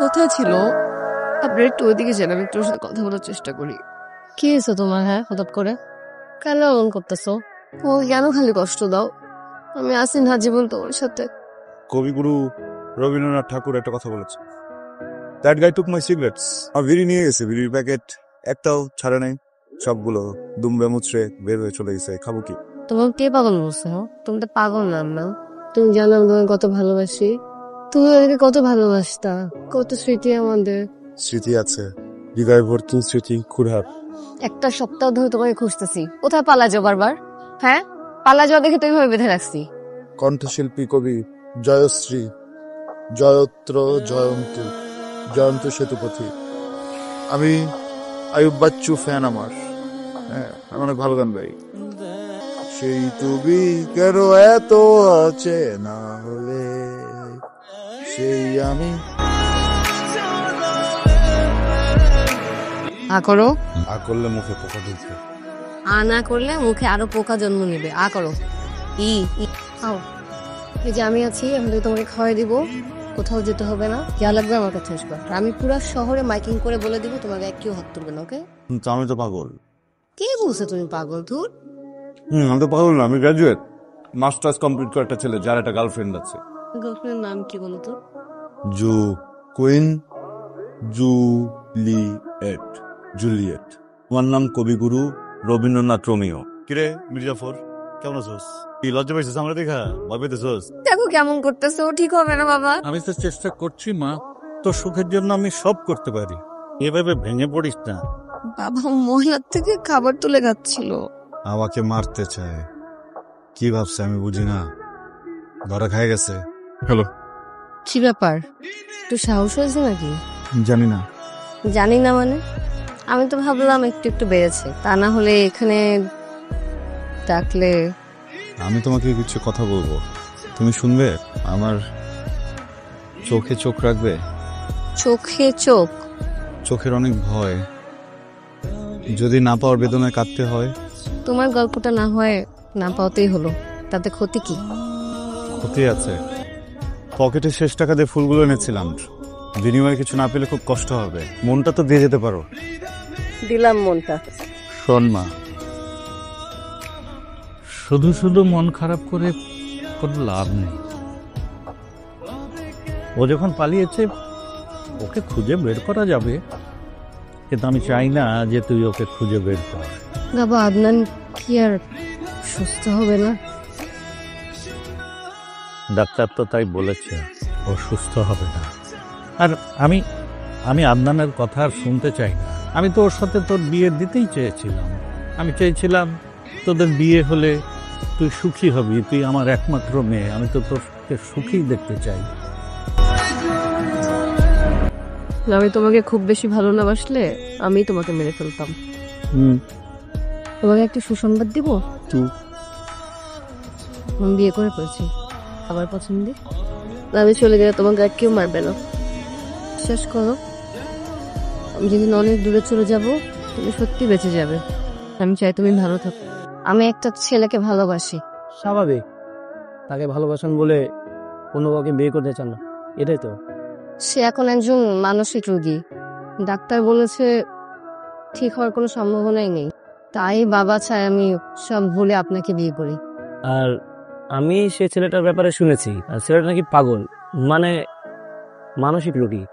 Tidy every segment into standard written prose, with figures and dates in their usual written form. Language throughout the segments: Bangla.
কথা ছিল, আপনার একটু ওইদিকে যান, আমি একটু ওর সাথে কথা বলার চেষ্টা করি। কি হয়েছে তোমার? হ্যাঁ, হঠাৎ করে কেন এমন করতেছো? ও কেন খালি কষ্ট দাও? আমি আসি না জীবন তোমার সাথে। কবিগুরু রবীন্দ্রনাথ ঠাকুর একটা কথা বলেছে, that guy took my cigarettes. আর বিড়ি নিয়ে গেছে, বিড়ির প্যাকেট একটাও ছাড়ে নাই, সবগুলো দুমবে মুচড়ে বের হয়ে চলে গেছে। খাবো কি? তোমার কে পাগল বলছো? তুমি তো পাগল না আম্মা। তুমি জানো আমি তোমাকে কত ভালোবাসি, তুমি আমাকে কত ভালোবাসতা, কত স্মৃতি আমাদের। স্মৃতি আছে, হৃদয় ভর্তি স্মৃতি ক্ষুধার। একটা সপ্তাহ ধরে তোমাকে খুঁজতেছি, কোথায় পালা যাও বারবার? হ্যাঁ, পালা যাওয়া দেখে তুমি বেঁধে রাখছি। কণ্ঠশিল্পী কবি জয়শ্রী, জয়ত্র, জয়ন্তী, জয়ন্ত সেতুপতি। আমি আয়ুব বাচ্চু ফ্যান, আমার হ্যাঁ আমি অনেক ভালো গান গাই। সেই তুমি কেন এত আছে না হলে, সেই আমি। আ করো। আ করলে মুখে পোকা ঢুকবে, আ না করলে মুখে আরো পোকা জন্ম নেবে। আ করো। ই ই আও। এই যে আমি আছি, আমি তোমাকে খাওয়াই দিব, কোথাও যেতে হবে না, যা লাগবে আমার কাছে আসবে। আর আমি পুরো শহরে মাইকিং করে বলে দিব তোমাকে কেউ হাত তুলবে না, ওকে? কিন্তু আমি তো পাগল। কে বলছে তুমি পাগল? ধুর, আমি তো পাগল না, আমি গ্রাজুয়েট, মাস্টার্স কমপ্লিট করে একটা ছেলে যার একটা গার্লফ্রেন্ড আছে। গার্লফ্রেন্ডের নাম কি বলো তো? জু কুইন জুলিয়েট, জুলিয়েট। তোমার নাম কবিগুরু রবীন্দ্রনাথ রোমিও। কিরে মির্জাফর, কেমন আছোস? কি লজ্জা পাইছিস আমরা দেখা? ভয় পেতেছোস? দেখো কেমন করতেছো, ঠিক হবে না বাবা। আমি তো চেষ্টা করছি মা, তোর সুখের জন্য আমি সব করতে পারি, এভাবে ভেঙে পড়িস না। বাবা মহিলার থেকে খাবার তুলে খাচ্ছিল। আমাকে মারতে চায়, কি ভাবছে আমি বুঝি না, ধরা খাই গেছে। হ্যালো, কি ব্যাপার? একটু সাহস হয়েছে নাকি? জানি না। জানি না মানে? আমি তো ভাবলাম একটু একটু বেড়েছে, তা না হলে এখানে ডাকলে। আমি তোমাকে কিছু কথা বলবো, তুমি শুনবে? আমার চোখে চোখ রাখবে? চোখে চোখ? চোখের অনেক ভয়, যদি না পাওয়ার বেদনায় কাঁদতে হয়। তোমার গল্পটা না হয় না পাওয়াতেই হলো, তাতে ক্ষতি কি? ক্ষতি আছে, পকেটে শেষ টাকা দিয়ে ফুলগুলো এনেছিলাম, বিনিময়ে কিছু না পেলে খুব কষ্ট হবে। মনটা তো দিয়ে যেতে পারো। দিলাম মনটা। শোন মা, শুধু শুধু মন খারাপ করে কোনো লাভ নেই। ও যখন পালিয়েছে ওকে খুঁজে বের করা যাবে, কিন্তু আমি চাই না যে তুই ওকে খুঁজে বের কর। বাবা আদনান কি আর সুস্থ হবে না? ডাক্তার তো তাই বলেছে, ও সুস্থ হবে না। আর আমি আমি আদনানের কথা আর শুনতে চাই না। আমি তো ওর সাথে তোর বিয়ে দিতেই চেয়েছিলাম। আমি চেয়েছিলাম তোদের বিয়ে হলে তুই সুখী হবি, তুই আমার একমাত্র মেয়ে, আমি তো তোকে সুখী দেখতে চাই। আমি তোমাকে খুব বেশি ভালো না বাসলে আমি তোমাকে মেরে ফেলতাম। তোমাকে একটা সুসংবাদ দিব, আমি বিয়ে করে ফেলছি, আবার পছন্দে। আমি চলে গেলে তোমাকে আর কেউ মারবে না, বিশ্বাস করো। আমি যেদিন অনেক দূরে চলে যাব তুমি সত্যি বেঁচে যাবে। আমি চাই তুমি ভালো থাকো। আমি একটা ছেলেকে ভালোবাসি। স্বাভাবিক, তাকে ভালোবাসেন বলে কোনো কাউকে বিয়ে করতে চান না, এটাই তো। সে এখন একজন মানসিক রোগী, ডাক্তার বলেছে ঠিক হওয়ার কোনো সম্ভাবনাই নেই। তাই বাবা চায় আমি সব ভুলে আপনাকে বিয়ে করি। আর আমি সে ছেলেটার ব্যাপারে শুনেছি, আর ছেলেটা নাকি পাগল, মানে মানসিক রোগী।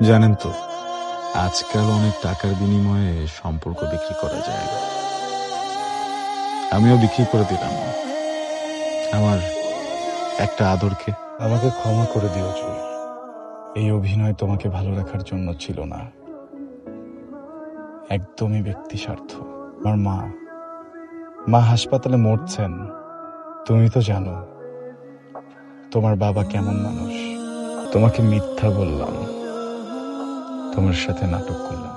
জানেন তো, আজকাল অনেক টাকার বিনিময়ে সম্পর্ক বিক্রি করা যায়। আমিও বিক্রি করে দিলাম আমার একটা আদরকে। আমাকে ক্ষমা করে দিও জুই, এই অভিনয় তোমাকে ভালো রাখার জন্য ছিল না, একদমই ব্যক্তি স্বার্থ। আমার মা হাসপাতালে মরছেন, তুমি তো জানো তোমার বাবা কেমন মানুষ। তোমাকে মিথ্যা বললাম, তোমার সাথে নাটক করলাম।